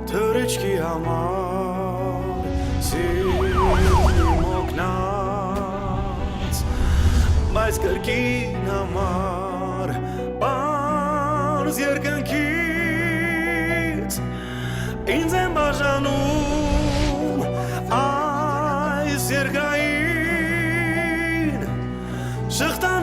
թրիչքի համար սիրում օգնած բայց կրկին համար պարզ երկնքից ինձ եմ բաժանում այս երկրային շղթա